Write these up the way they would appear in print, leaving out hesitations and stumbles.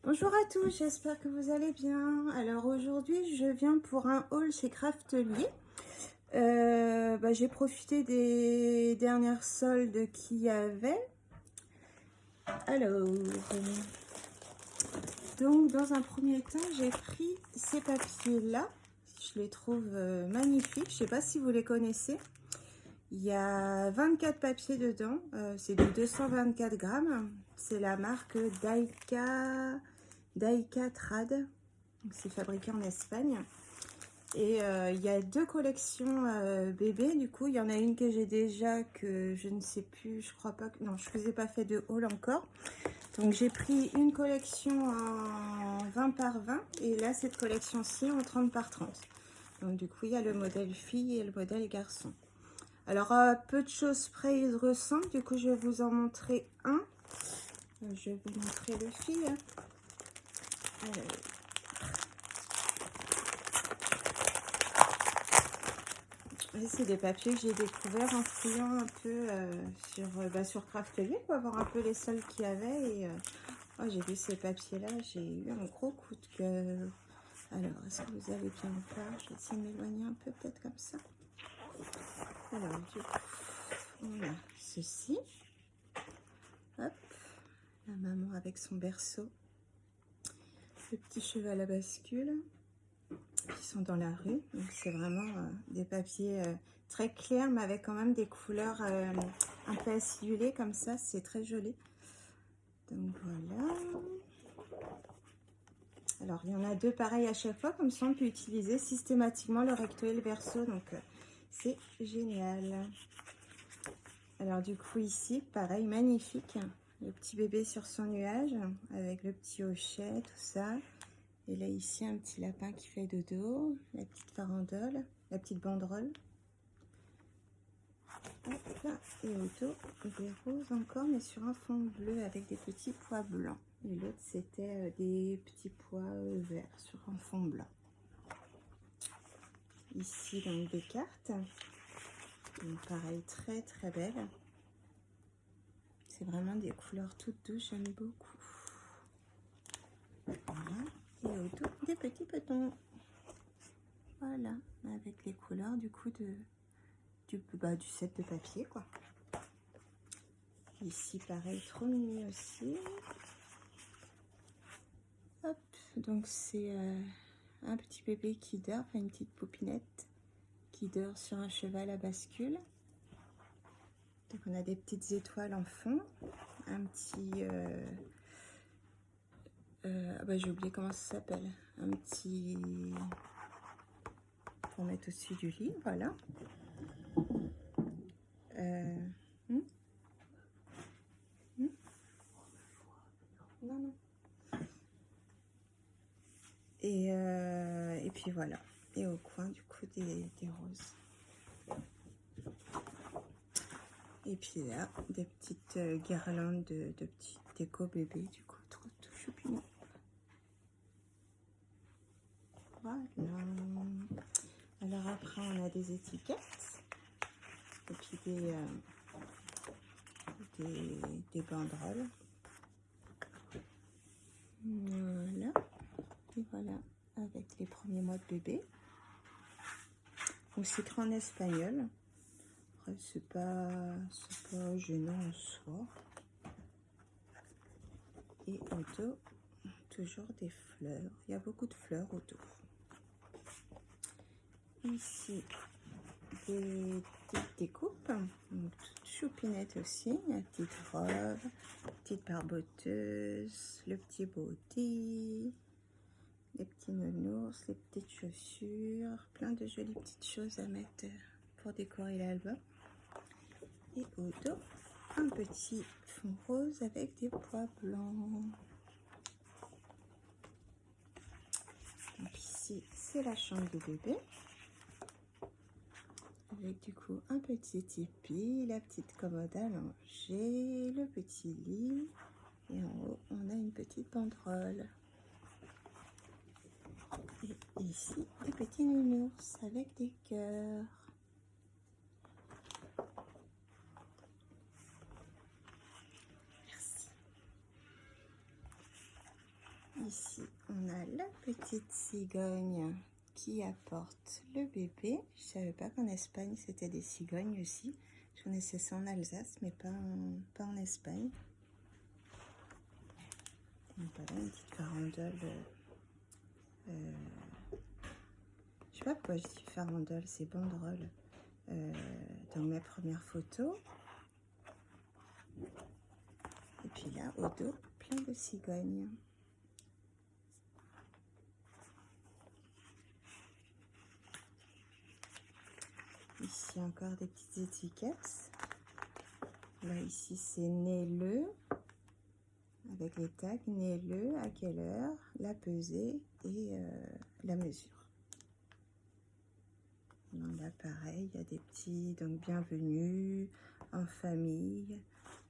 Bonjour à tous, j'espère que vous allez bien. Alors aujourd'hui, je viens pour un haul chez Craftelier. J'ai profité des dernières soldes qu'il y avait. Alors, donc dans un premier temps, j'ai pris ces papiers-là. Je les trouve magnifiques. Je ne sais pas si vous les connaissez. Il y a 24 papiers dedans. C'est de 224 grammes. C'est la marque Daika Trad. C'est fabriqué en Espagne. Et il y a deux collections bébés. Du coup, il y en a une que j'ai déjà, que je ne sais plus, je crois pas que... Non, je ne vous ai pas fait de haul encore. Donc j'ai pris une collection en 20 par 20 et là cette collection-ci en 30 par 30. Donc du coup il y a le modèle fille et le modèle garçon. Alors peu de choses près ils ressemblent, du coup je vais vous en montrer un. Je vais vous montrer le fille. C'est des papiers que j'ai découvert en fouillant un peu sur Craftelier pour voir un peu les soldes qu'il y avait. Et j'ai vu ces papiers-là, j'ai eu un gros coup de cœur. Alors, est-ce que vous allez bien voir? Je vais essayer de m'éloigner un peu, peut-être comme ça. Alors, du coup, on a ceci. Hop, la maman avec son berceau. Le petit cheval à bascule. Qui sont dans la rue. Donc, c'est vraiment des papiers très clairs, mais avec quand même des couleurs un peu acidulées comme ça. C'est très joli. Donc, voilà. Alors, il y en a deux pareils à chaque fois. Comme ça, on peut utiliser systématiquement le recto et le verso. Donc, c'est génial. Alors, du coup, ici, pareil, magnifique. Le petit bébé sur son nuage avec le petit hochet, tout ça. Et là, ici, un petit lapin qui fait dodo, la petite farandole, la petite banderole. Hop, et autour, des roses encore, mais sur un fond bleu avec des petits pois blancs. Et l'autre, c'était des petits pois verts sur un fond blanc. Ici, donc, des cartes. Donc, pareil, très, très belles. C'est vraiment des couleurs toutes douces, j'aime beaucoup. Voilà. Et autour, des petits petons. Voilà, avec les couleurs du coup du set de papier quoi. Ici pareil, trop mignon aussi. Hop, donc c'est un petit bébé qui dort, enfin une petite poupinette qui dort sur un cheval à bascule. Donc on a des petites étoiles en fond, un petit j'ai oublié comment ça s'appelle, un petit pour mettre au-dessus du lit, voilà. Non, non. Et puis voilà. Et au coin, du coup, des roses. Et puis là, des petites guirlandes de petits déco bébés, du coup, trop tout choupinou. Voilà. Alors après, on a des étiquettes. Et puis des banderoles. Voilà. Et voilà, avec les premiers mois de bébé. Donc c'est écrit en espagnol. Après, c'est pas gênant en soi. Et autour, toujours des fleurs. Il y a beaucoup de fleurs autour. Ici, des découpes. Donc, toute choupinette aussi. La petite robe, petite barboteuse, le petit body, les petits nounours, les petites chaussures. Plein de jolies petites choses à mettre pour décorer l'album. Et autour, un petit fond rose avec des pois blancs. Donc ici, c'est la chambre de bébé. Avec du coup un petit tipi, la petite commode à langer, le petit lit. Et en haut, on a une petite banderole. Et ici, des petits nounours avec des cœurs. ici, on a la petite cigogne qui apporte le bébé. Je savais pas qu'en Espagne, c'était des cigognes aussi. Je connaissais ça en Alsace, mais pas en Espagne. Donc voilà, une petite farandole. Je sais pas pourquoi je dis farandole, c'est banderole. Dans mes premières photos. Et puis là, au dos, plein de cigognes. Ici, encore des petites étiquettes. Là, ici, c'est né le, avec les tags, né le, à quelle heure, la pesée et la mesure. Donc là, pareil, il y a des petits, donc bienvenue, en famille,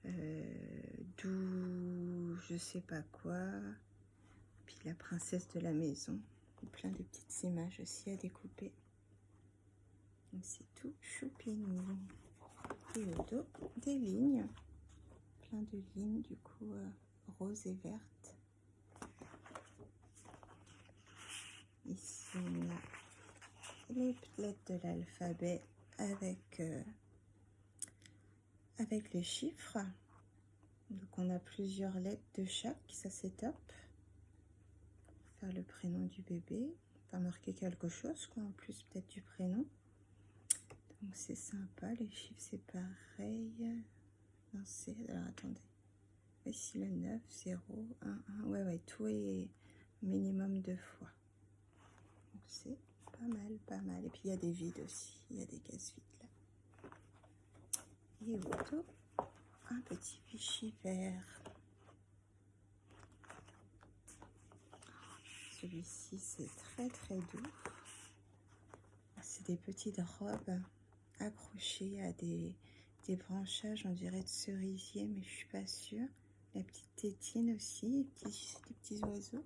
d'où je sais pas quoi, puis la princesse de la maison, plein de petites images aussi à découper. Donc c'est tout choupinou. Et au dos, des lignes, plein de lignes du coup roses et vertes. Ici on a les lettres de l'alphabet avec les chiffres. Donc on a plusieurs lettres de chaque, ça c'est top. Faire le prénom du bébé, pas marquer quelque chose quoi, en plus peut-être du prénom. Donc c'est sympa, les chiffres c'est pareil. Non, c'est, alors attendez. Ici le 9, 0, 1, 1. Ouais, tout est minimum 2 fois. Donc c'est pas mal, pas mal. Et puis il y a des vides aussi, il y a des cases vides là. Et autour, un petit fichier vert. Celui-ci c'est très très doux. C'est des petites robes accrochées à des branchages, on dirait de cerisier, mais je suis pas sûre. La petite tétine aussi, des petits oiseaux.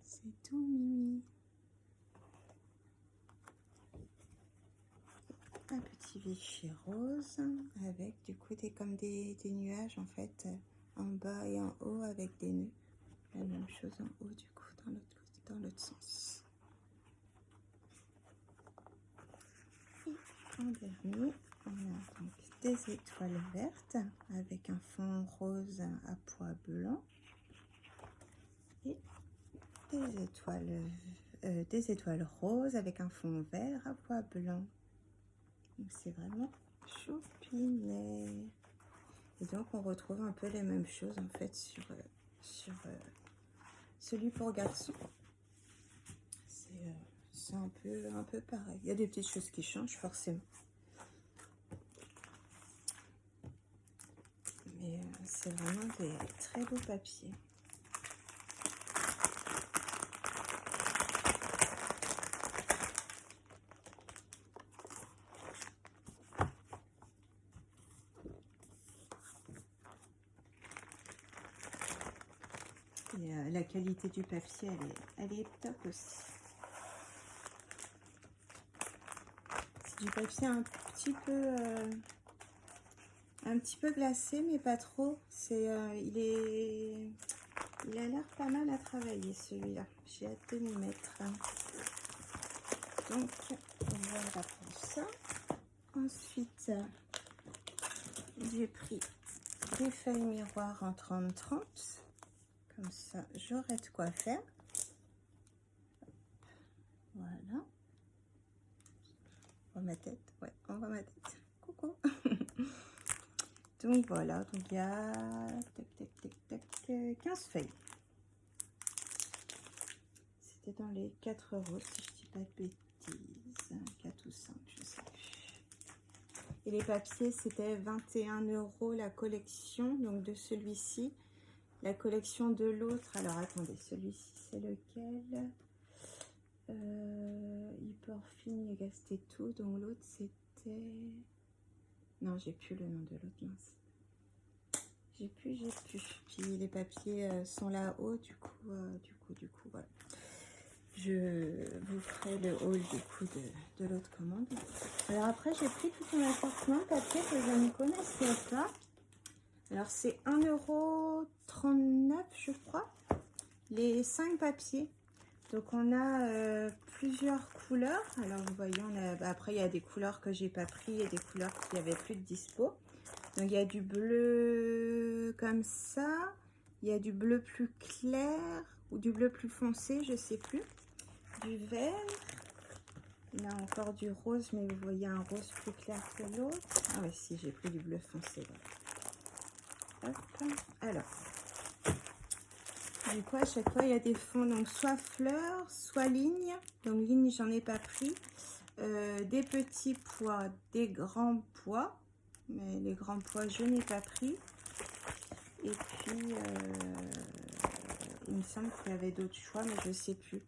C'est tout mimi. Un petit vichy rose avec du coup comme des nuages en fait en bas et en haut avec des nœuds. La même chose en haut du coup dans l'autre sens. Et en dernier, on a donc des étoiles vertes avec un fond rose à pois blanc et des étoiles roses avec un fond vert à pois blanc. Donc c'est vraiment choupinet. Et donc on retrouve un peu les mêmes choses en fait sur celui pour garçon. C'est un peu pareil. Il y a des petites choses qui changent forcément. Mais c'est vraiment des très beaux papiers. Et la qualité du papier, elle est top aussi. C'est du papier un petit peu glacé, mais pas trop. Il a l'air pas mal à travailler celui-là. J'ai hâte de m'y mettre. Donc voilà pour ça. Ensuite, j'ai pris des feuilles miroirs en 30-30. Comme ça, j'aurai de quoi faire. Voilà. On voit ma tête. Ouais, on voit ma tête. Coucou. Donc voilà, donc il y a 15 feuilles. C'était dans les 4 euros, si je dis pas de bêtises. 4 ou 5, je sais plus. Et les papiers, c'était 21 euros la collection, donc de celui-ci. La collection de l'autre, alors attendez, celui-ci c'est lequel? Hyperfine et Gasté tout, donc l'autre c'était... Non, j'ai plus le nom de l'autre, mince. J'ai plus. Puis les papiers sont là-haut, du coup, voilà. Je vous ferai le haul du coup de l'autre commande. Alors après, j'ai pris tout un assortiment de papier que je ne connaissais pas. Alors c'est 1,39 € je crois. les 5 papiers. Donc on a plusieurs couleurs. Alors vous voyez, après il y a des couleurs que j'ai pas pris et des couleurs qui avaient plus de dispo. Donc il y a du bleu comme ça, il y a du bleu plus clair ou du bleu plus foncé, je sais plus, du vert, là encore du rose, mais vous voyez un rose plus clair que l'autre. Ah ouais, si, j'ai pris du bleu foncé. Voilà. Hop. Alors, du coup à chaque fois il y a des fonds, donc soit fleurs, soit lignes. Donc ligne j'en ai pas pris. Des petits pois, des grands pois, mais les grands pois je n'ai pas pris. Et puis il me semble qu'il y avait d'autres choix, mais je sais plus.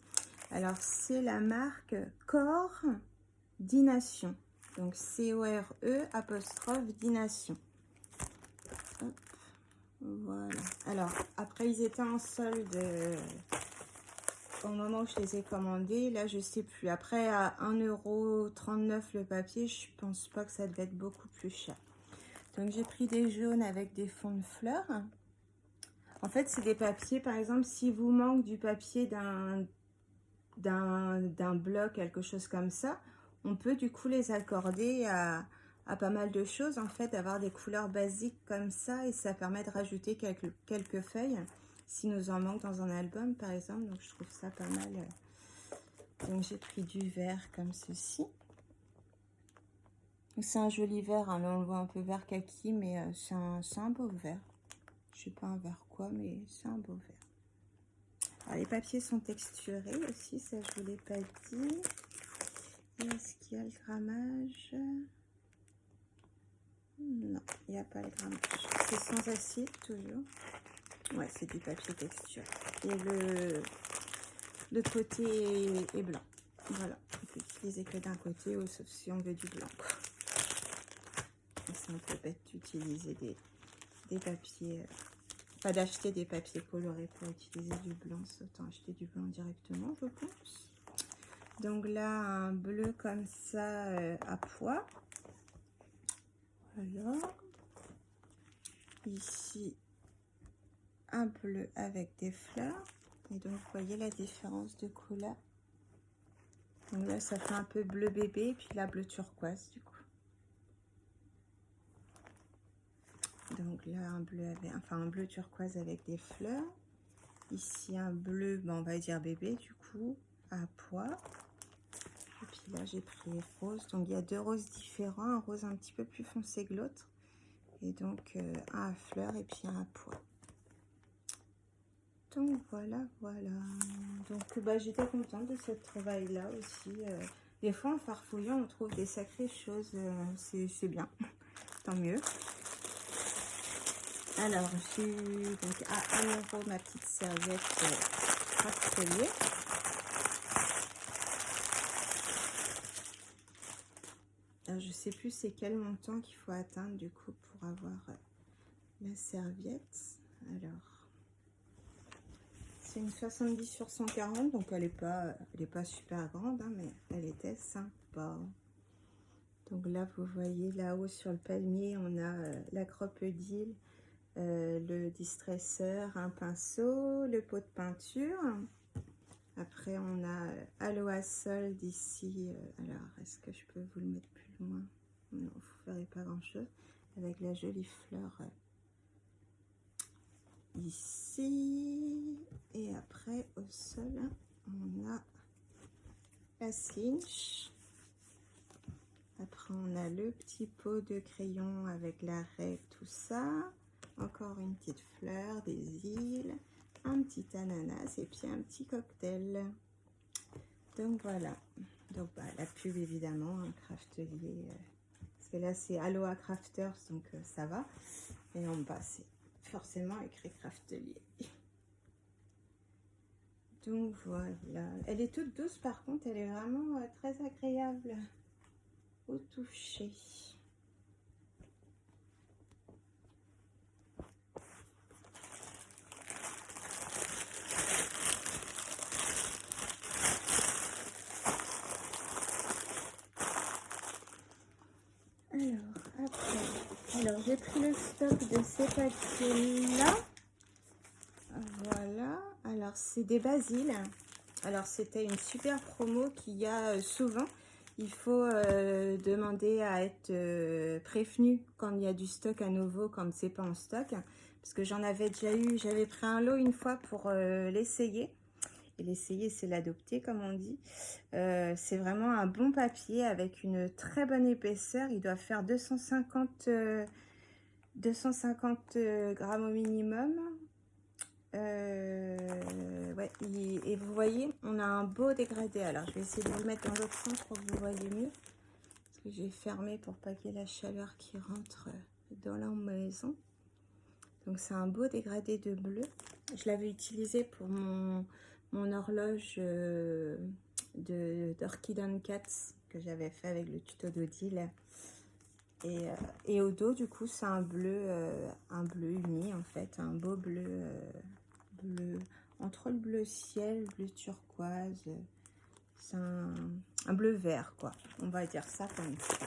Alors c'est la marque Coordination, donc CORE''Dination. Hop. Voilà. Alors après ils étaient en solde au moment où je les ai commandés. Là je sais plus. Après à 1,39 € le papier, je pense pas que ça devait être beaucoup plus cher. Donc j'ai pris des jaunes avec des fonds de fleurs. En fait c'est des papiers, par exemple si vous manque du papier d'un bloc, quelque chose comme ça, on peut du coup les accorder à pas mal de choses, en fait, d'avoir des couleurs basiques comme ça, et ça permet de rajouter quelques feuilles si nous en manque dans un album par exemple. Donc je trouve ça pas mal. Donc j'ai pris du vert comme ceci. C'est un joli vert, hein. Là on le voit un peu vert kaki, mais c'est un beau vert. Je sais pas un vert quoi, mais c'est un beau vert. Alors, les papiers sont texturés aussi, ça je vous l'ai pas dit. Est-ce qu'il y a le grammage? Non, il n'y a pas le grammage. C'est sans acide toujours. Ouais, c'est du papier texture. Et le côté est blanc. Voilà, on peut utiliser que d'un côté, ou sauf si on veut du blanc. C'est un peu bête d'utiliser des papiers... Pas d'acheter des papiers colorés pour utiliser du blanc. Autant acheter du blanc directement, je pense. Donc là, un bleu comme ça à pois. Voilà. Ici, un bleu avec des fleurs. Et donc, vous voyez la différence de couleur. Donc là, ça fait un peu bleu bébé. Et puis là, bleu turquoise, du coup. Donc là, un bleu turquoise avec des fleurs. Ici, un bleu, bon, on va dire bébé, du coup, à pois. Et puis là, j'ai pris rose. Donc, il y a 2 roses différents. Un rose un petit peu plus foncé que l'autre. Et donc, un à fleurs et puis un à pois. Donc, voilà. Donc, bah, j'étais contente de cette trouvaille-là aussi. Des fois, en farfouillant, on trouve des sacrées choses. C'est bien. Tant mieux. Alors, j'ai eu donc à 1 € ma petite serviette Craftelier. Alors, je sais plus c'est quel montant qu'il faut atteindre du coup pour avoir la serviette. Alors, c'est une 70 sur 140, donc elle est pas super grande, hein, mais elle était sympa. Donc là, vous voyez là-haut sur le palmier, on a la crocodile, le distresseur, un pinceau, le pot de peinture. Après, on a Aloha Sol d'ici. Alors, est-ce que je peux vous le mettre plus loin? Non, vous ne verrez pas grand-chose. Avec la jolie fleur ici. Et après, au sol, on a la Slinch. Après, on a le petit pot de crayon avec la règle, tout ça. Encore une petite fleur, des îles, un petit ananas et puis un petit cocktail. Donc voilà. Donc bah, la pub évidemment, un Craftelier. Parce que là c'est Aloha Crafters, donc ça va. Et en bas c'est forcément écrit Craftelier. Donc voilà. Elle est toute douce par contre, elle est vraiment très agréable au toucher. Alors j'ai pris le stock de ces papiers là. Voilà. Alors, c'est des basiles. Alors, c'était une super promo qu'il y a souvent. Il faut demander à être prévenu quand il y a du stock à nouveau, quand c'est pas en stock. Parce que j'en avais déjà eu, j'avais pris un lot une fois pour l'essayer. Et l'essayer, c'est l'adopter, comme on dit. C'est vraiment un bon papier avec une très bonne épaisseur. Il doit faire 250 grammes au minimum. Ouais, et vous voyez, on a un beau dégradé. Alors, je vais essayer de vous le mettre dans l'autre sens pour que vous voyez mieux. Parce que j'ai fermé pour pas qu'il y ait la chaleur qui rentre dans la maison. Donc, c'est un beau dégradé de bleu. Je l'avais utilisé pour mon horloge d'Orchid Cats que j'avais fait avec le tuto d'Odile. Et au dos, du coup, c'est un bleu uni, en fait. Un beau bleu, bleu entre le bleu ciel, bleu turquoise. C'est un bleu vert, quoi. On va dire ça comme ça.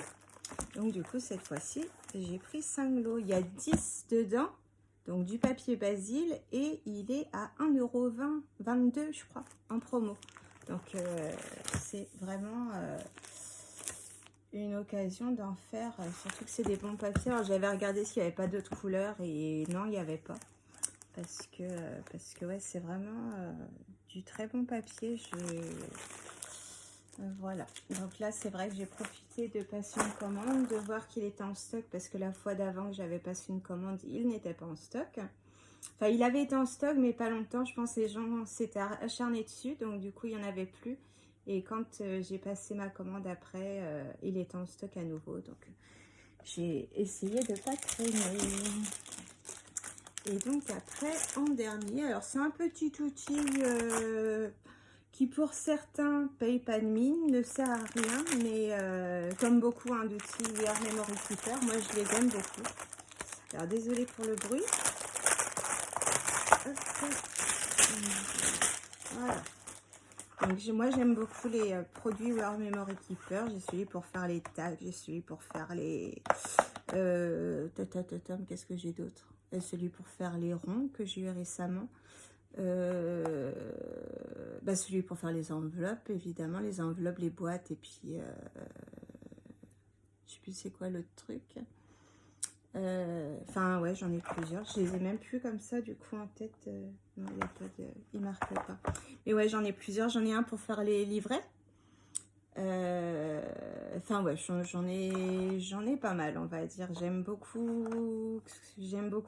Donc, du coup, cette fois-ci, j'ai pris 5 lots. Il y a 10 dedans. Donc, du papier Basile. Et il est à 1,20 €, 22, je crois, en promo. Donc, c'est vraiment... une occasion d'en faire, surtout que c'est des bons papiers. Alors j'avais regardé s'il n'y avait pas d'autres couleurs et non, il n'y avait pas. Parce que ouais, c'est vraiment du très bon papier. Voilà. Donc là, c'est vrai que j'ai profité de passer une commande, de voir qu'il était en stock parce que la fois d'avant que j'avais passé une commande, il n'était pas en stock. Enfin, il avait été en stock, mais pas longtemps. Je pense que les gens s'étaient acharnés dessus, donc du coup, il n'y en avait plus. Et quand j'ai passé ma commande après, il était en stock à nouveau. Donc, j'ai essayé de ne pas traîner. Et donc, après, en dernier, alors c'est un petit outil qui, pour certains, paye pas de mine, ne sert à rien. Mais comme beaucoup d'outils We Are Memory Keeper, moi, je les aime beaucoup. Alors, désolée pour le bruit. Hop. Voilà. Donc moi j'aime beaucoup les produits We Are Memory Keeper. J'ai celui pour faire les tags, j'ai celui pour faire les... qu'est-ce que j'ai d'autre? Celui pour faire les ronds que j'ai eu récemment. Celui pour faire les enveloppes, évidemment. Les enveloppes, les boîtes et puis... je sais plus c'est quoi l'autre truc. Enfin ouais, j'en ai plusieurs. Je les ai même plus comme ça du coup en tête. Non, il y a pas de... il marque pas. Mais ouais, j'en ai plusieurs. J'en ai un pour faire les livrets. Enfin ouais, j'en ai pas mal, on va dire. J'aime beaucoup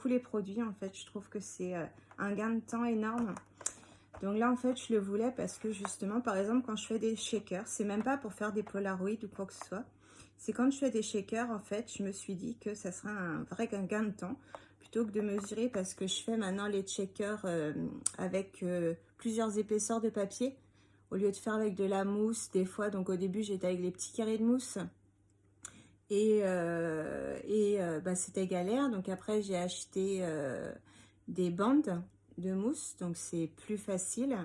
les produits en fait. Je trouve que c'est un gain de temps énorme. Donc là en fait je le voulais parce que justement par exemple quand je fais des shakers, c'est même pas pour faire des polaroids ou quoi que ce soit. C'est quand je fais des shakers en fait, je me suis dit que ça serait un vrai gain de temps plutôt que de mesurer parce que je fais maintenant les shakers avec plusieurs épaisseurs de papier. Au lieu de faire avec de la mousse, des fois, donc au début, j'étais avec les petits carrés de mousse. Et c'était galère. Donc après, j'ai acheté des bandes de mousse. Donc c'est plus facile.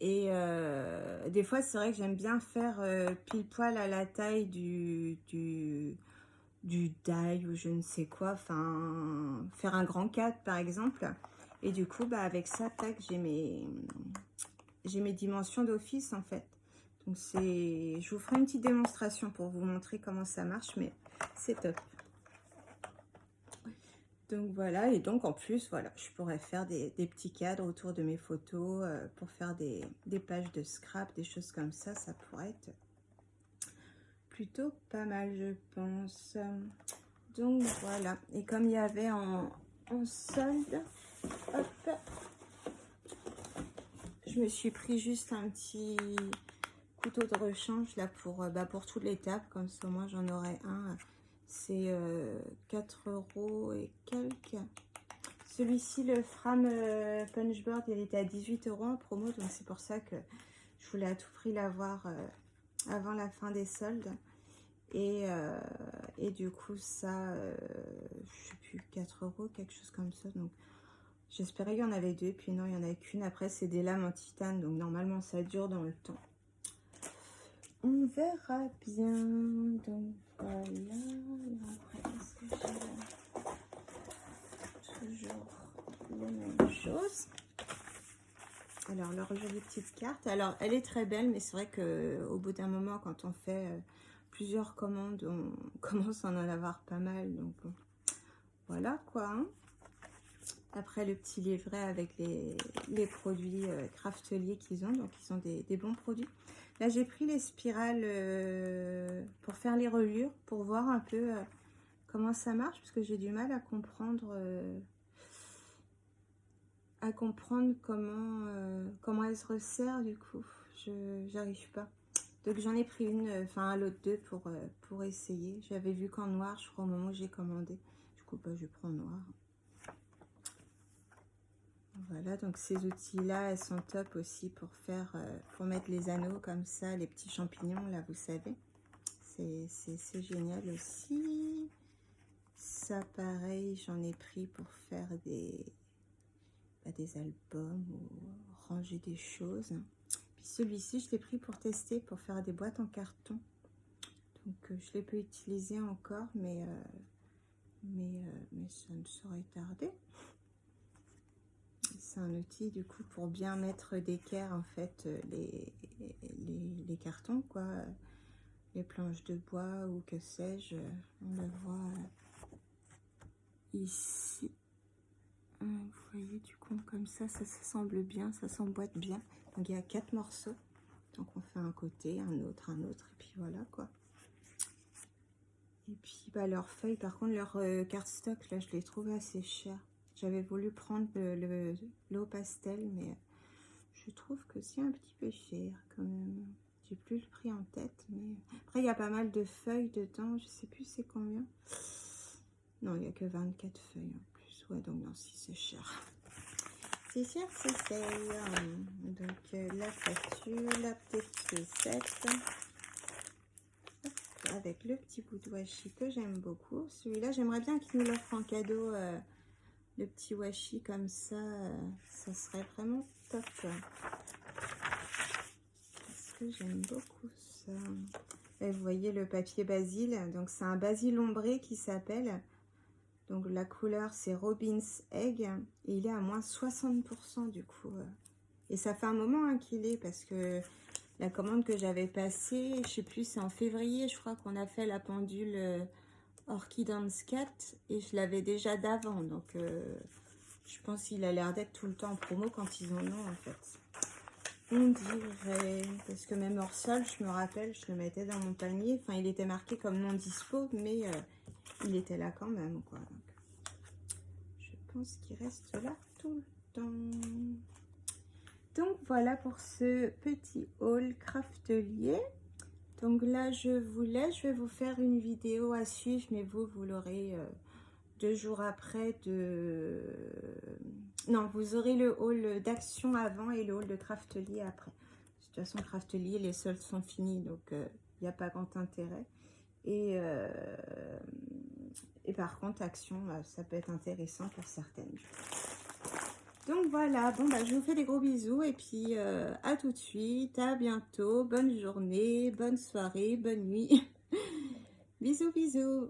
Et des fois, c'est vrai que j'aime bien faire pile poil à la taille du die ou je ne sais quoi. Enfin, faire un grand 4 par exemple. Et du coup, avec ça, tac, j'ai mes dimensions d'office en fait. Donc je vous ferai une petite démonstration pour vous montrer comment ça marche, mais c'est top. Donc voilà, et donc en plus, voilà, je pourrais faire des petits cadres autour de mes photos pour faire des pages de scrap, des choses comme ça, ça pourrait être plutôt pas mal, je pense. Donc voilà, et comme il y avait en solde, hop, je me suis pris juste un petit couteau de rechange là pour toutes les tables, comme ça au moins j'en aurai un. C'est 4 € et quelques. Celui-ci, le Fram Punchboard, il était à 18 € en promo, donc c'est pour ça que je voulais à tout prix l'avoir avant la fin des soldes. Et du coup ça, je sais plus, 4 €, quelque chose comme ça. Donc j'espérais qu'il y en avait deux, puis non, il n'y en a qu'une. Après, c'est des lames en titane, donc normalement, ça dure dans le temps. On verra bien. Donc, voilà. Après, est-ce que j'ai toujours les mêmes choses? Alors, leur jolie petite carte. Alors, elle est très belle, mais c'est vrai qu'au bout d'un moment, quand on fait plusieurs commandes, on commence à en avoir pas mal. Donc, voilà quoi. Hein. Après, le petit livret avec les produits Craftelier qu'ils ont. Donc, ils ont des bons produits. Là, j'ai pris les spirales pour faire les reliures, pour voir un peu comment ça marche, parce que j'ai du mal à comprendre comment elle se resserre du coup. J'arrive pas. Donc j'en ai pris une, enfin un lot de deux pour essayer. J'avais vu qu'en noir, je crois, au moment où j'ai commandé. Du coup, bah, je prends noir. Voilà, donc ces outils-là, elles sont top aussi pour faire, pour mettre les anneaux comme ça, les petits champignons, là, vous savez. C'est génial aussi. Ça, pareil, j'en ai pris pour faire des albums ou ranger des choses. Puis celui-ci, je l'ai pris pour tester, pour faire des boîtes en carton. Donc, je l'ai pas utilisé encore, mais ça ne saurait tarder. C'est un outil du coup pour bien mettre d'équerre en fait les cartons quoi, les planches de bois ou que sais-je. On le voit ici. Vous voyez du coup comme ça semble bien, ça s'emboîte bien. Donc il y a 4 morceaux. Donc on fait un côté, un autre, et puis voilà quoi. Et puis bah, leurs feuilles, par contre leur cardstock là, je les trouve assez chères. J'avais voulu prendre l'eau pastel, mais je trouve que c'est un petit peu cher quand même. J'ai plus le prix en tête, mais après il y a pas mal de feuilles dedans. Je sais plus c'est combien. Non, il n'y a que 24 feuilles en plus. Ouais, donc non, si c'est cher. C'est cher, c'est cher. Donc la facture, la petite recette. Avec le petit bout de washi que j'aime beaucoup. Celui-là, j'aimerais bien qu'il nous l'offre en cadeau. Le petit washi comme ça, ça serait vraiment top. Parce que j'aime beaucoup ça. Et vous voyez le papier basil. Donc c'est un basil ombré qui s'appelle. Donc la couleur c'est Robin's Egg. Et il est à moins 60% du coup. Et ça fait un moment hein, qu'il est parce que la commande que j'avais passée, je sais plus, c'est en février, je crois qu'on a fait la pendule Orchid Dance Cat et je l'avais déjà d'avant. Donc je pense qu'il a l'air d'être tout le temps en promo quand ils en ont en fait. On dirait, parce que même hors sol, je me rappelle, je le mettais dans mon panier. Enfin, il était marqué comme non dispo, mais il était là quand même, quoi. Donc, je pense qu'il reste là tout le temps. Donc, voilà pour ce petit haul Craftelier. Donc là, je vous laisse. Je vais vous faire une vidéo à suivre, mais vous l'aurez 2 jours après Non, vous aurez le haul d'Action avant et le haul de Craftelier après. De toute façon, Craftelier, les soldes sont finis, donc il n'y a pas grand intérêt. Et par contre, Action, ça peut être intéressant pour certaines. Donc voilà, bon bah je vous fais des gros bisous et puis à tout de suite, à bientôt, bonne journée, bonne soirée, bonne nuit. Bisous, bisous.